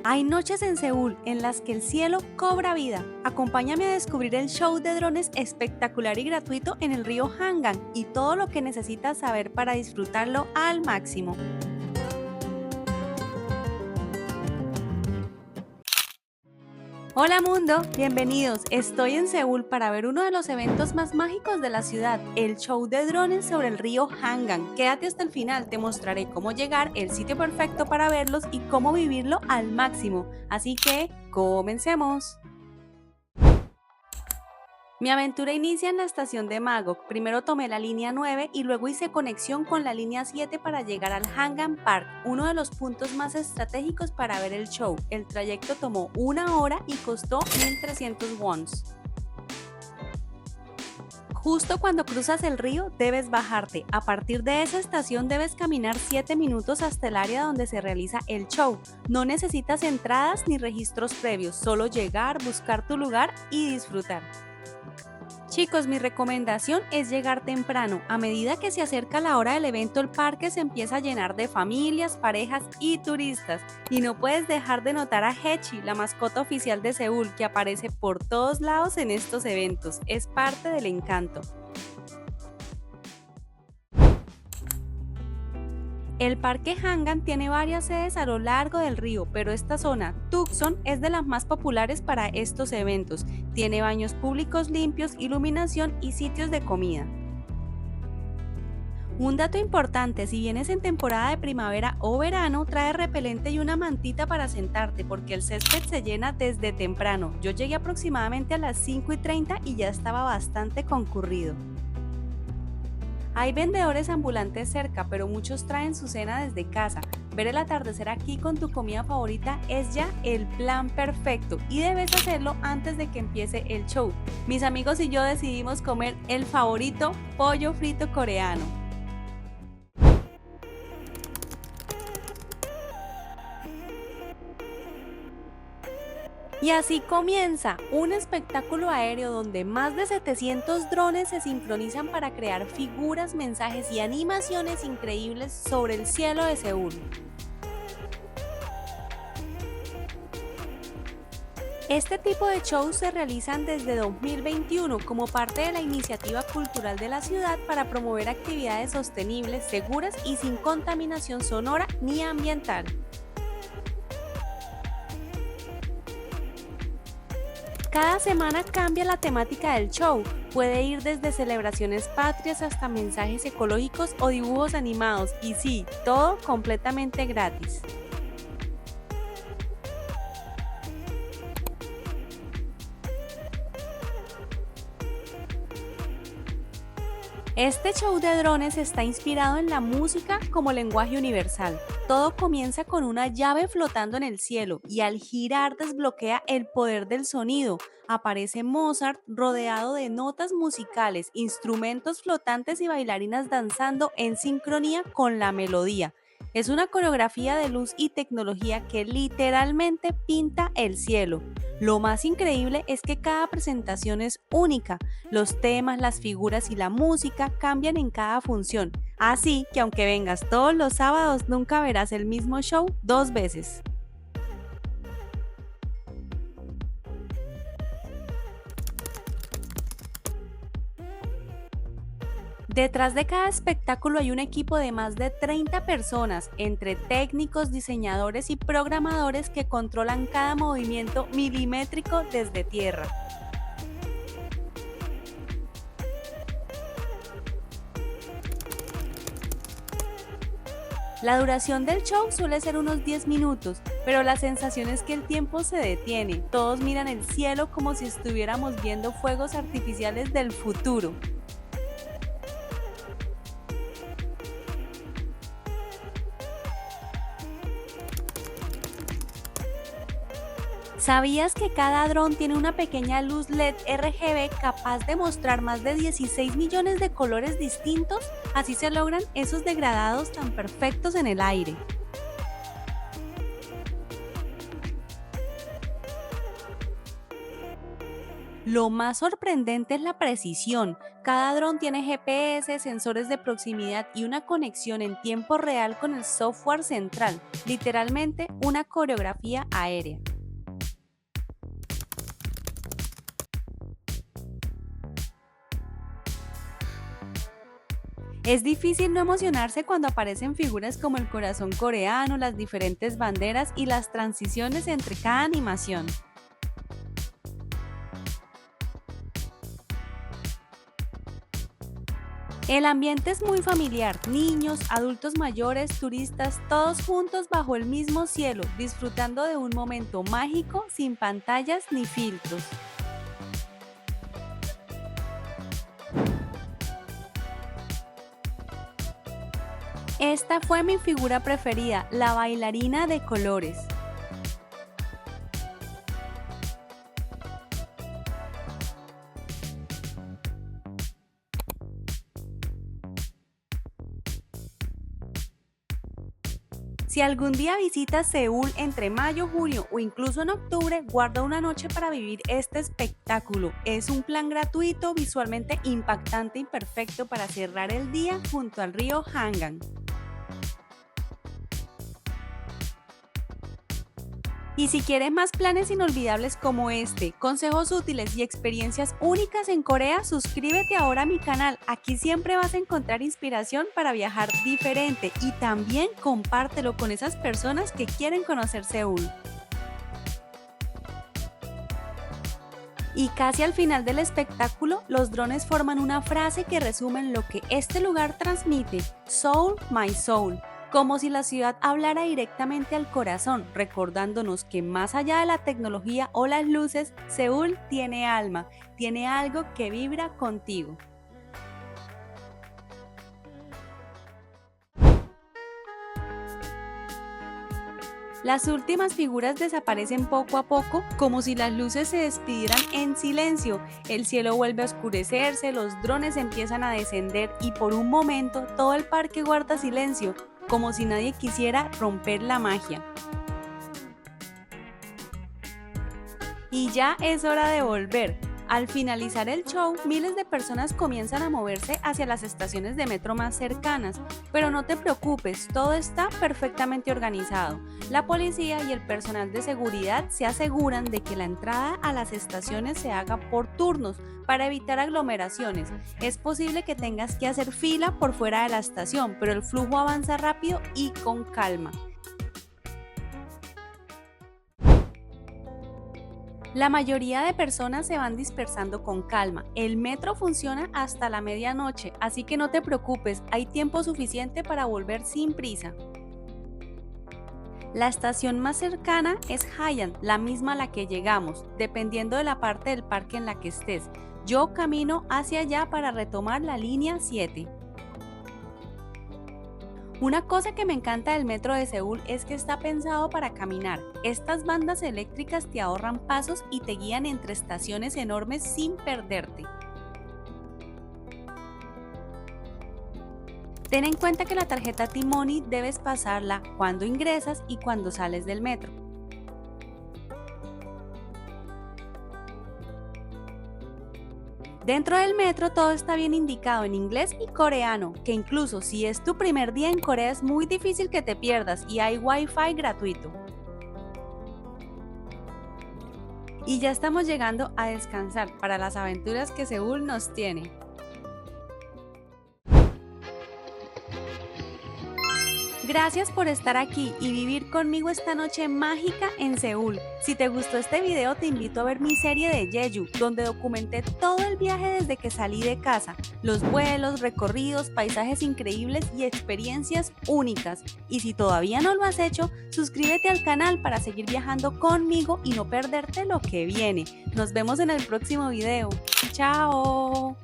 Hay noches en Seúl en las que el cielo cobra vida. Acompáñame a descubrir el show de drones espectacular y gratuito en el río Hangang y todo lo que necesitas saber para disfrutarlo al máximo. Hola mundo, bienvenidos. Estoy en Seúl para ver uno de los eventos más mágicos de la ciudad, el show de drones sobre el río Hangang. Quédate hasta el final, te mostraré cómo llegar, el sitio perfecto para verlos y cómo vivirlo al máximo. Así que, comencemos. Mi aventura inicia en la estación de Magok. Primero tomé la línea 9 y luego hice conexión con la línea 7 para llegar al Hangang Park, uno de los puntos más estratégicos para ver el show. El trayecto tomó 1 hora y costó 1.300 wons. Justo cuando cruzas el río debes bajarte. A partir de esa estación debes caminar 7 minutos hasta el área donde se realiza el show. No necesitas entradas ni registros previos, solo llegar, buscar tu lugar y disfrutar. Chicos, mi recomendación es llegar temprano. A medida que se acerca la hora del evento, el parque se empieza a llenar de familias, parejas y turistas. Y no puedes dejar de notar a Haechi, la mascota oficial de Seúl, que aparece por todos lados en estos eventos. Es parte del encanto. El Parque Hangang tiene varias sedes a lo largo del río, pero esta zona, Tucson, es de las más populares para estos eventos. Tiene baños públicos limpios, iluminación y sitios de comida. Un dato importante, si vienes en temporada de primavera o verano, trae repelente y una mantita para sentarte porque el césped se llena desde temprano. Yo llegué aproximadamente a las 5:30 y ya estaba bastante concurrido. Hay vendedores ambulantes cerca, pero muchos traen su cena desde casa. Ver el atardecer aquí con tu comida favorita es ya el plan perfecto y debes hacerlo antes de que empiece el show. Mis amigos y yo decidimos comer el favorito, pollo frito coreano. Y así comienza un espectáculo aéreo donde más de 700 drones se sincronizan para crear figuras, mensajes y animaciones increíbles sobre el cielo de Seúl. Este tipo de shows se realizan desde 2021 como parte de la iniciativa cultural de la ciudad para promover actividades sostenibles, seguras y sin contaminación sonora ni ambiental. Cada semana cambia la temática del show. Puede ir desde celebraciones patrias hasta mensajes ecológicos o dibujos animados. Y sí, todo completamente gratis. Este show de drones está inspirado en la música como lenguaje universal. Todo comienza con una llave flotando en el cielo y al girar desbloquea el poder del sonido. Aparece Mozart rodeado de notas musicales, instrumentos flotantes y bailarinas danzando en sincronía con la melodía. Es una coreografía de luz y tecnología que literalmente pinta el cielo. Lo más increíble es que cada presentación es única. Los temas, las figuras y la música cambian en cada función. Así que aunque vengas todos los sábados, nunca verás el mismo show 2 veces. Detrás de cada espectáculo hay un equipo de más de 30 personas, entre técnicos, diseñadores y programadores que controlan cada movimiento milimétrico desde tierra. La duración del show suele ser unos 10 minutos, pero la sensación es que el tiempo se detiene. Todos miran el cielo como si estuviéramos viendo fuegos artificiales del futuro. ¿Sabías que cada dron tiene una pequeña luz LED RGB capaz de mostrar más de 16 millones de colores distintos? Así se logran esos degradados tan perfectos en el aire. Lo más sorprendente es la precisión. Cada dron tiene GPS, sensores de proximidad y una conexión en tiempo real con el software central, literalmente una coreografía aérea. Es difícil no emocionarse cuando aparecen figuras como el corazón coreano, las diferentes banderas y las transiciones entre cada animación. El ambiente es muy familiar, niños, adultos mayores, turistas, todos juntos bajo el mismo cielo, disfrutando de un momento mágico sin pantallas ni filtros. Esta fue mi figura preferida, la bailarina de colores. Si algún día visitas Seúl entre mayo, junio o incluso en octubre, guarda una noche para vivir este espectáculo. Es un plan gratuito, visualmente impactante y perfecto para cerrar el día junto al río Hangang. Y si quieres más planes inolvidables como este, consejos útiles y experiencias únicas en Corea, suscríbete ahora a mi canal. Aquí siempre vas a encontrar inspiración para viajar diferente y también compártelo con esas personas que quieren conocer Seúl. Y casi al final del espectáculo, los drones forman una frase que resumen lo que este lugar transmite: Seoul, my soul. Como si la ciudad hablara directamente al corazón, recordándonos que más allá de la tecnología o las luces, Seúl tiene alma, tiene algo que vibra contigo. Las últimas figuras desaparecen poco a poco, como si las luces se despidieran en silencio. El cielo vuelve a oscurecerse, los drones empiezan a descender y por un momento todo el parque guarda silencio, como si nadie quisiera romper la magia. Y ya es hora de volver. Al finalizar el show, miles de personas comienzan a moverse hacia las estaciones de metro más cercanas, pero no te preocupes, todo está perfectamente organizado. La policía y el personal de seguridad se aseguran de que la entrada a las estaciones se haga por turnos para evitar aglomeraciones. Es posible que tengas que hacer fila por fuera de la estación, pero el flujo avanza rápido y con calma. La mayoría de personas se van dispersando con calma. El metro funciona hasta la medianoche, así que no te preocupes, hay tiempo suficiente para volver sin prisa. La estación más cercana es Haeyan, la misma a la que llegamos, dependiendo de la parte del parque en la que estés. Yo camino hacia allá para retomar la línea 7. Una cosa que me encanta del metro de Seúl es que está pensado para caminar. Estas bandas eléctricas te ahorran pasos y te guían entre estaciones enormes sin perderte. Ten en cuenta que la tarjeta T-Money debes pasarla cuando ingresas y cuando sales del metro. Dentro del metro todo está bien indicado en inglés y coreano, que incluso si es tu primer día en Corea es muy difícil que te pierdas y hay Wi-Fi gratuito. Y ya estamos llegando a descansar para las aventuras que Seúl nos tiene. Gracias por estar aquí y vivir conmigo esta noche mágica en Seúl. Si te gustó este video, te invito a ver mi serie de Jeju, donde documenté todo el viaje desde que salí de casa, los vuelos, recorridos, paisajes increíbles y experiencias únicas. Y si todavía no lo has hecho, suscríbete al canal para seguir viajando conmigo y no perderte lo que viene. Nos vemos en el próximo video. ¡Chao!